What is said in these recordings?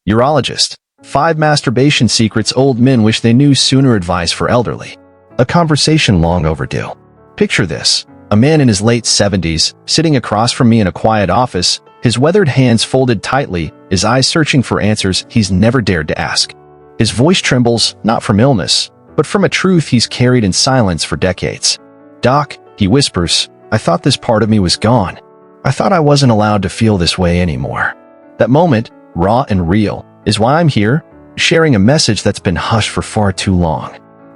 Urologist. 5 masturbation secrets old men wish they knew sooner. Advice for elderly. A conversation long overdue. Picture this. A man in his late 70s, sitting across from me in a quiet office, his weathered hands folded tightly, his eyes searching for answers he's never dared to ask. His voice trembles, not from illness, but from a truth he's carried in silence for decades. "Doc," he whispers, "I thought this part of me was gone. I thought I wasn't allowed to feel this way anymore." That moment, raw and real, is why I'm here, sharing a message that's been hushed for far too long.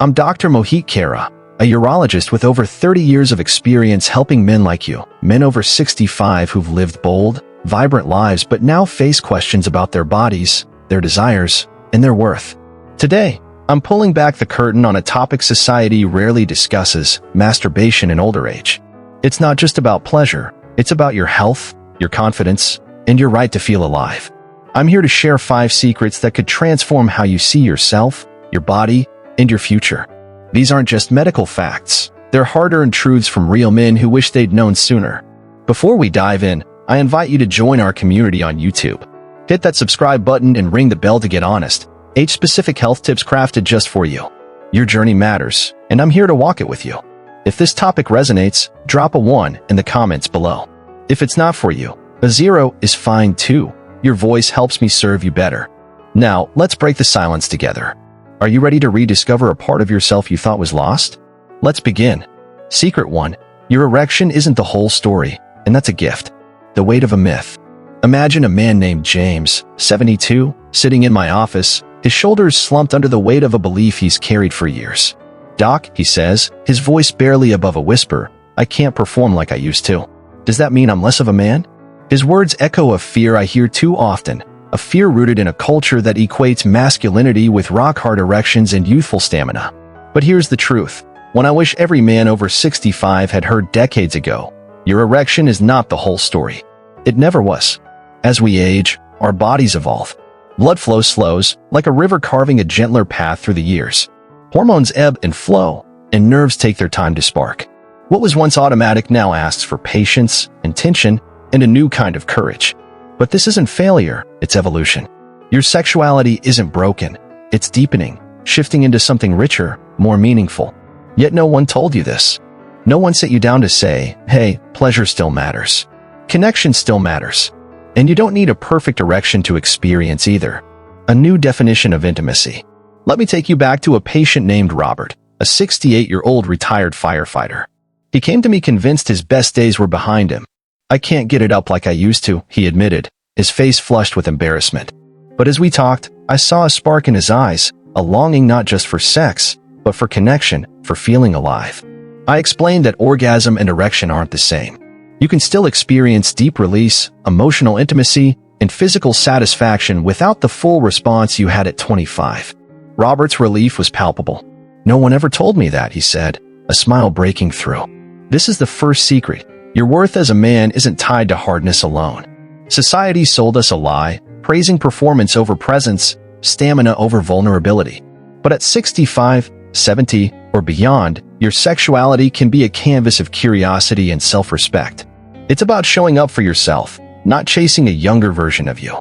I'm Dr. Mohit Kara, a urologist with over 30 years of experience helping men like you, men over 65 who've lived bold, vibrant lives but now face questions about their bodies, their desires, and their worth. Today, I'm pulling back the curtain on a topic society rarely discusses: masturbation in older age. It's not just about pleasure, it's about your health, your confidence, and your right to feel alive. I'm here to share 5 secrets that could transform how you see yourself, your body, and your future. These aren't just medical facts. They're hard-earned truths from real men who wish they'd known sooner. Before we dive in, I invite you to join our community on YouTube. Hit that subscribe button and ring the bell to get honest, age-specific health tips crafted just for you. Your journey matters, and I'm here to walk it with you. If this topic resonates, drop a 1 in the comments below. If it's not for you, a 0 is fine too. Your voice helps me serve you better. Now, let's break the silence together. Are you ready to rediscover a part of yourself you thought was lost? Let's begin. Secret 1. Your erection isn't the whole story, and that's a gift. The weight of a myth. Imagine a man named James, 72, sitting in my office, his shoulders slumped under the weight of a belief he's carried for years. "Doc," he says, his voice barely above a whisper, "I can't perform like I used to. Does that mean I'm less of a man?" His words echo a fear I hear too often, a fear rooted in a culture that equates masculinity with rock-hard erections and youthful stamina. But here's the truth. One I wish every man over 65 had heard decades ago. Your erection is not the whole story. It never was. As we age, our bodies evolve. Blood flow slows, like a river carving a gentler path through the years. Hormones ebb and flow, and nerves take their time to spark. What was once automatic now asks for patience, intention, and a new kind of courage. But this isn't failure, it's evolution. Your sexuality isn't broken, it's deepening, shifting into something richer, more meaningful. Yet no one told you this. No one set you down to say, hey, pleasure still matters. Connection still matters. And you don't need a perfect erection to experience either. A new definition of intimacy. Let me take you back to a patient named Robert, a 68-year-old retired firefighter. He came to me convinced his best days were behind him. "I can't get it up like I used to," he admitted, his face flushed with embarrassment. But as we talked, I saw a spark in his eyes, a longing not just for sex, but for connection, for feeling alive. I explained that orgasm and erection aren't the same. You can still experience deep release, emotional intimacy, and physical satisfaction without the full response you had at 25. Robert's relief was palpable. "No one ever told me that," he said, a smile breaking through. This is the first secret. Your worth as a man isn't tied to hardness alone. Society sold us a lie, praising performance over presence, stamina over vulnerability. But at 65, 70, or beyond, your sexuality can be a canvas of curiosity and self-respect. It's about showing up for yourself, not chasing a younger version of you.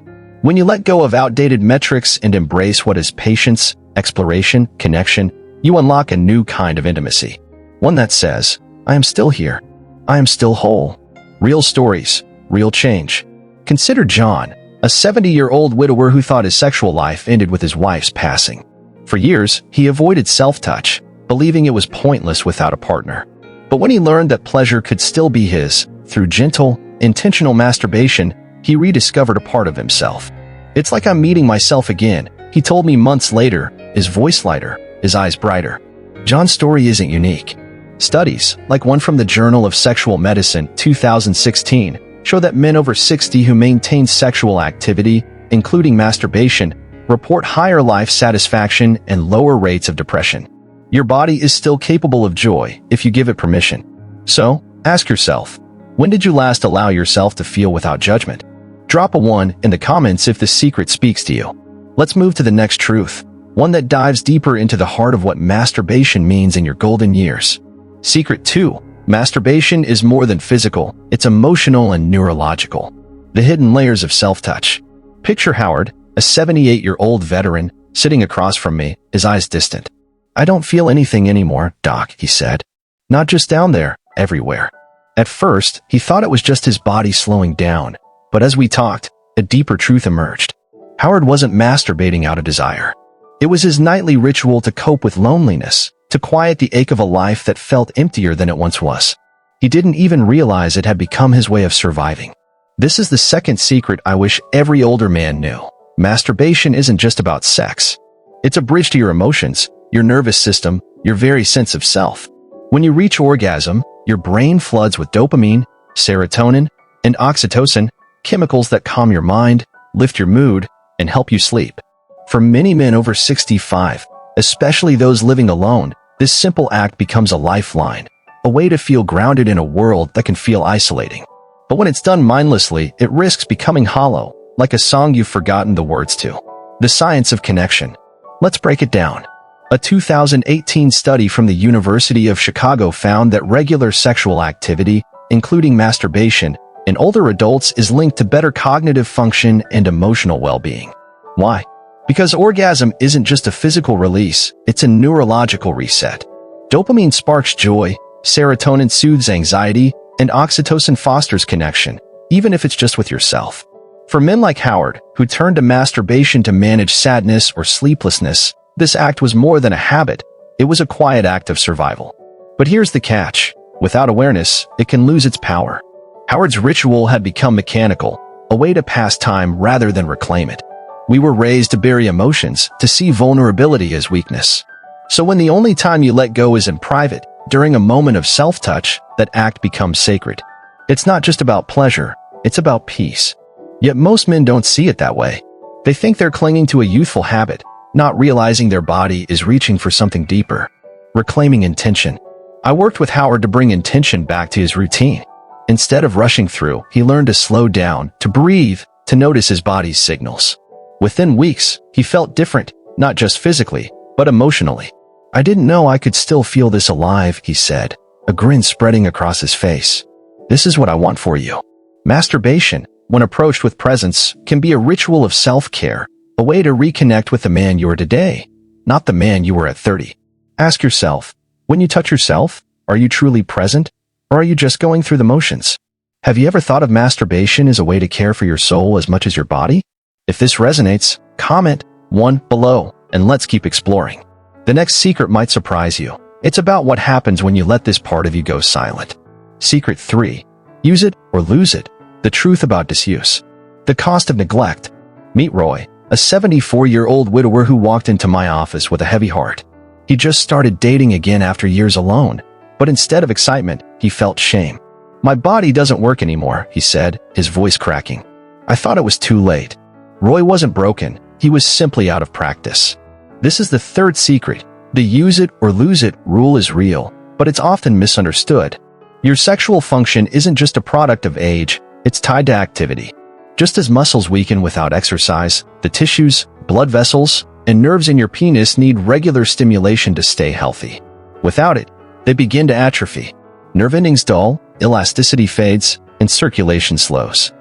When you let go of outdated metrics and embrace what is patience, exploration, connection, you unlock a new kind of intimacy. One that says, I am still here. I am still whole. Real stories, real change. Consider John, a 70-year-old widower who thought his sexual life ended with his wife's passing. For years, he avoided self-touch, believing it was pointless without a partner. But when he learned that pleasure could still be his, through gentle, intentional masturbation, he rediscovered a part of himself. "It's like I'm meeting myself again," he told me months later, his voice lighter, his eyes brighter. John's story isn't unique. Studies, like one from the Journal of Sexual Medicine, 2016, show that men over 60 who maintain sexual activity, including masturbation, report higher life satisfaction and lower rates of depression. Your body is still capable of joy if you give it permission. So, ask yourself, when did you last allow yourself to feel without judgment? Drop a 1 in the comments if the secret speaks to you. Let's move to the next truth, one that dives deeper into the heart of what masturbation means in your golden years. Secret 2. Masturbation is more than physical, it's emotional and neurological. The hidden layers of self-touch. Picture Howard, a 78-year-old veteran, sitting across from me, his eyes distant. "I don't feel anything anymore, Doc," he said. "Not just down there, everywhere." At first, he thought it was just his body slowing down, but as we talked, a deeper truth emerged. Howard wasn't masturbating out of desire. It was his nightly ritual to cope with loneliness, to quiet the ache of a life that felt emptier than it once was. He didn't even realize it had become his way of surviving. This is the second secret I wish every older man knew. Masturbation isn't just about sex. It's a bridge to your emotions, your nervous system, your very sense of self. When you reach orgasm, your brain floods with dopamine, serotonin, and oxytocin, chemicals that calm your mind, lift your mood, and help you sleep. For many men over 65, especially those living alone, this simple act becomes a lifeline, a way to feel grounded in a world that can feel isolating. But when it's done mindlessly, it risks becoming hollow, like a song you've forgotten the words to. The science of connection. Let's break it down. A 2018 study from the University of Chicago found that regular sexual activity, including masturbation, in older adults is linked to better cognitive function and emotional well-being. Why? Because orgasm isn't just a physical release, it's a neurological reset. Dopamine sparks joy, serotonin soothes anxiety, and oxytocin fosters connection, even if it's just with yourself. For men like Howard, who turned to masturbation to manage sadness or sleeplessness, this act was more than a habit, it was a quiet act of survival. But here's the catch. Without awareness, it can lose its power. Howard's ritual had become mechanical, a way to pass time rather than reclaim it. We were raised to bury emotions, to see vulnerability as weakness. So when the only time you let go is in private, during a moment of self-touch, that act becomes sacred. It's not just about pleasure, it's about peace. Yet most men don't see it that way. They think they're clinging to a youthful habit, not realizing their body is reaching for something deeper. Reclaiming intention. I worked with Howard to bring intention back to his routine. Instead of rushing through, he learned to slow down, to breathe, to notice his body's signals. Within weeks, he felt different, not just physically, but emotionally. "I didn't know I could still feel this alive," he said, a grin spreading across his face. "This is what I want for you." Masturbation, when approached with presence, can be a ritual of self-care, a way to reconnect with the man you are today, not the man you were at 30. Ask yourself, when you touch yourself, are you truly present, or are you just going through the motions? Have you ever thought of masturbation as a way to care for your soul as much as your body? If this resonates, comment 1 below, and let's keep exploring. The next secret might surprise you. It's about what happens when you let this part of you go silent. Secret 3. Use it or lose it. The truth about disuse. The cost of neglect. Meet Roy, a 74-year-old widower who walked into my office with a heavy heart. He just started dating again after years alone, but instead of excitement, he felt shame. "My body doesn't work anymore," he said, his voice cracking. I thought it was too late. Roy wasn't broken, he was simply out of practice. This is the third secret. The use it or lose it rule is real, but it's often misunderstood. Your sexual function isn't just a product of age, it's tied to activity. Just as muscles weaken without exercise, the tissues, blood vessels, and nerves in your penis need regular stimulation to stay healthy. Without it, they begin to atrophy. Nerve endings dull, elasticity fades, and circulation slows.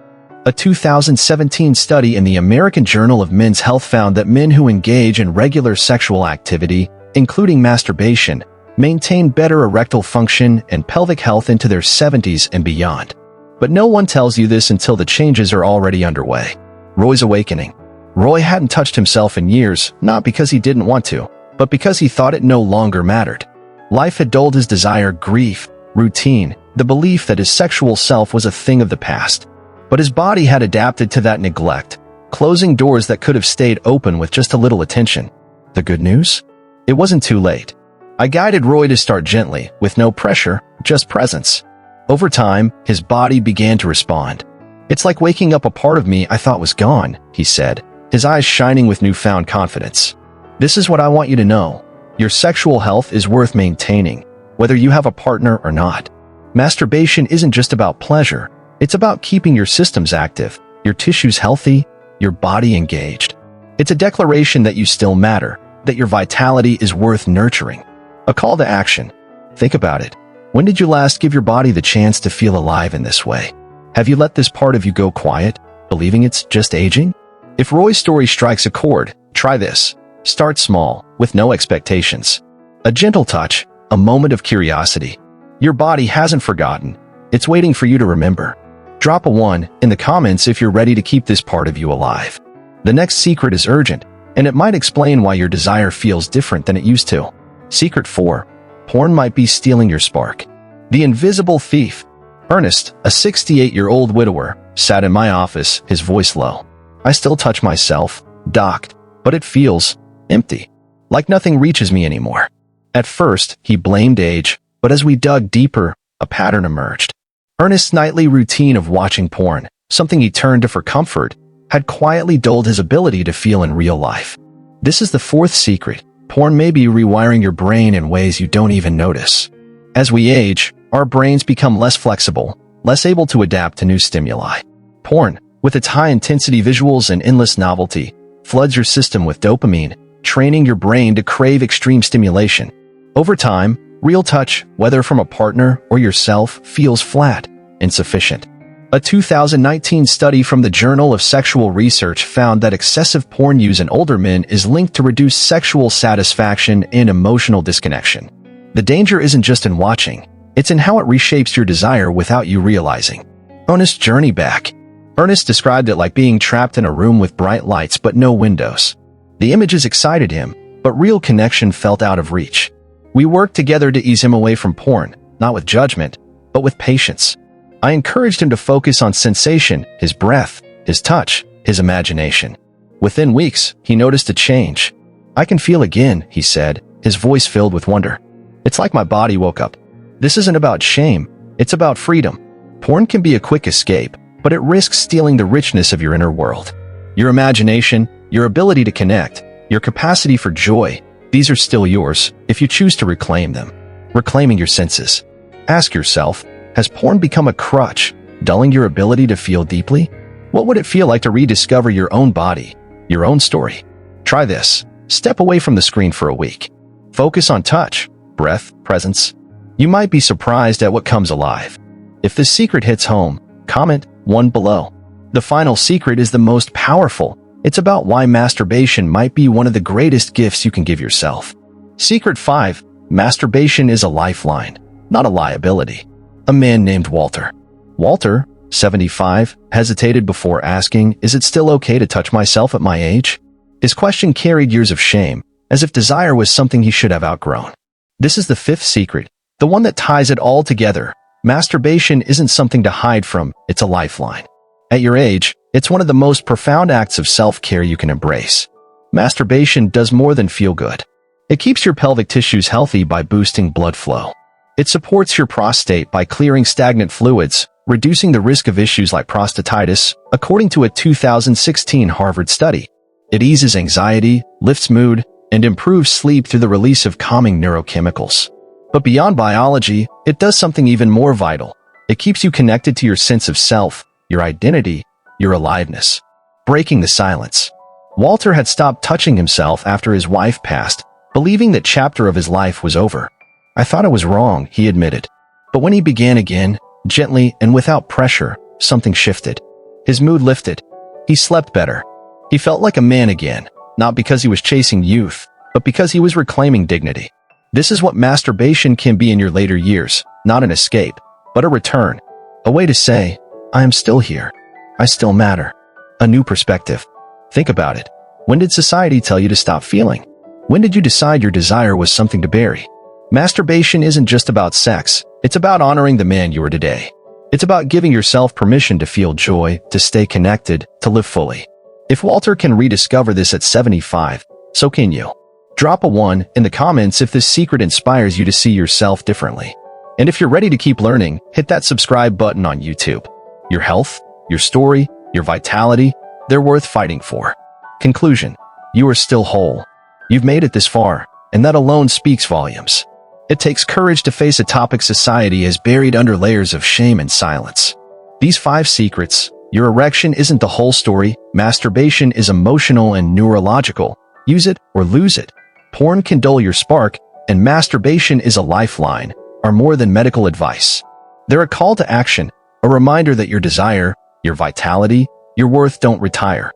A 2017 study in the American Journal of MensHealth found that men who engage in regular sexual activity, including masturbation, maintain better erectile function and pelvic health into their 70s and beyond. But no one tells you this until the changes are already underway. Roy's awakening. Roy hadn't touched himself in years, not because he didn't want to, but because he thought it no longer mattered. Life had dulled his desire, grief, routine, the belief that his sexual self was a thing of the past. But his body had adapted to that neglect, closing doors that could have stayed open with just a little attention. The good news? It wasn't too late. I guided Roy to start gently, with no pressure, just presence. Over time, his body began to respond. "It's like waking up a part of me I thought was gone," he said, his eyes shining with newfound confidence. "This is what I want you to know. Your sexual health is worth maintaining, whether you have a partner or not. Masturbation isn't just about pleasure. It's about keeping your systems active, your tissues healthy, your body engaged. It's a declaration that you still matter, that your vitality is worth nurturing." A call to action. Think about it. When did you last give your body the chance to feel alive in this way? Have you let this part of you go quiet, believing it's just aging? If Roy's story strikes a chord, try this. Start small, with no expectations. A gentle touch, a moment of curiosity. Your body hasn't forgotten. It's waiting for you to remember. Drop a 1 in the comments if you're ready to keep this part of you alive. The next secret is urgent, and it might explain why your desire feels different than it used to. Secret 4. Porn might be stealing your spark. The invisible thief. Ernest, a 68-year-old widower, sat in my office, his voice low. I still touch myself, docked, but it feels empty. Like nothing reaches me anymore. At first, he blamed age, but as we dug deeper, a pattern emerged. Ernest's nightly routine of watching porn, something he turned to for comfort, had quietly dulled his ability to feel in real life. This is the 4th secret. Porn may be rewiring your brain in ways you don't even notice. As we age, our brains become less flexible, less able to adapt to new stimuli. Porn, with its high-intensity visuals and endless novelty, floods your system with dopamine, training your brain to crave extreme stimulation. Over time, real touch, whether from a partner or yourself, feels flat, insufficient. A 2019 study from the Journal of Sexual Research found that excessive porn use in older men is linked to reduced sexual satisfaction and emotional disconnection. The danger isn't just in watching, it's in how it reshapes your desire without you realizing. Ernest's journey back. Ernest described it like being trapped in a room with bright lights but no windows. The images excited him, but real connection felt out of reach. We worked together to ease him away from porn, not with judgment, but with patience. I encouraged him to focus on sensation, his breath, his touch, his imagination. Within weeks, he noticed a change. I can feel again, he said, his voice filled with wonder. It's like my body woke up. This isn't about shame, it's about freedom. Porn can be a quick escape, but it risks stealing the richness of your inner world. Your imagination, your ability to connect, your capacity for joy, these are still yours if you choose to reclaim them. Reclaiming your senses. Ask yourself, has porn become a crutch, dulling your ability to feel deeply? What would it feel like to rediscover your own body, your own story? Try this. Step away from the screen for a week. Focus on touch, breath, presence. You might be surprised at what comes alive. If this secret hits home, comment 1 below. The final secret is the most powerful. It's about why masturbation might be one of the greatest gifts you can give yourself. Secret 5. Masturbation is a lifeline, not a liability. A man named Walter. Walter, 75, hesitated before asking, "Is it still okay to touch myself at my age?" His question carried years of shame, as if desire was something he should have outgrown. This is the 5th secret, the one that ties it all together. Masturbation isn't something to hide from, it's a lifeline. At your age, it's one of the most profound acts of self-care you can embrace. Masturbation does more than feel good. It keeps your pelvic tissues healthy by boosting blood flow. It supports your prostate by clearing stagnant fluids, reducing the risk of issues like prostatitis, according to a 2016 Harvard study. It eases anxiety, lifts mood, and improves sleep through the release of calming neurochemicals. But beyond biology, it does something even more vital. It keeps you connected to your sense of self, your identity, your aliveness. Breaking the silence. Walter had stopped touching himself after his wife passed, believing that chapter of his life was over. "I thought it was wrong," he admitted. But when he began again, gently and without pressure, something shifted. His mood lifted. He slept better. He felt like a man again, not because he was chasing youth, but because he was reclaiming dignity. This is what masturbation can be in your later years, not an escape, but a return. A way to say, "I am still here. I still matter." A new perspective. Think about it. When did society tell you to stop feeling? When did you decide your desire was something to bury? Masturbation isn't just about sex, it's about honoring the man you are today. It's about giving yourself permission to feel joy, to stay connected, to live fully. If Walter can rediscover this at 75, so can you. Drop a 1 in the comments if this secret inspires you to see yourself differently. And if you're ready to keep learning, hit that subscribe button on YouTube. Your health, your story, your vitality, they're worth fighting for. Conclusion. You are still whole. You've made it this far, and that alone speaks volumes. It takes courage to face a topic society has buried under layers of shame and silence. These 5 secrets. Your erection isn't the whole story. Masturbation is emotional and neurological. Use it or lose it. Porn can dull your spark, and masturbation is a lifeline, are more than medical advice. They're a call to action, a reminder that your desire, your vitality, your worth don't retire.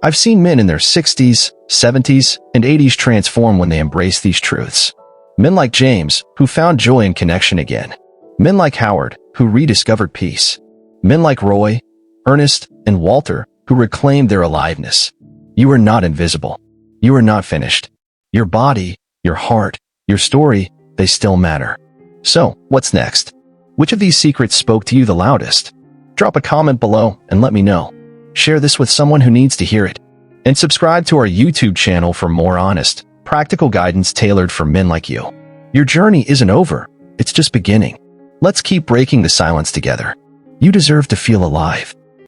I've seen men in their 60s, 70s, and 80s transform when they embrace these truths. Men like James, who found joy and connection again. Men like Howard, who rediscovered peace. Men like Roy, Ernest, and Walter, who reclaimed their aliveness. You are not invisible. You are not finished. Your body, your heart, your story, they still matter. So, what's next? Which of these secrets spoke to you the loudest? Drop a comment below and let me know. Share this with someone who needs to hear it. And subscribe to our YouTube channel for more honest, practical guidance tailored for men like you. Your journey isn't over. It's just beginning. Let's keep breaking the silence together. You deserve to feel alive.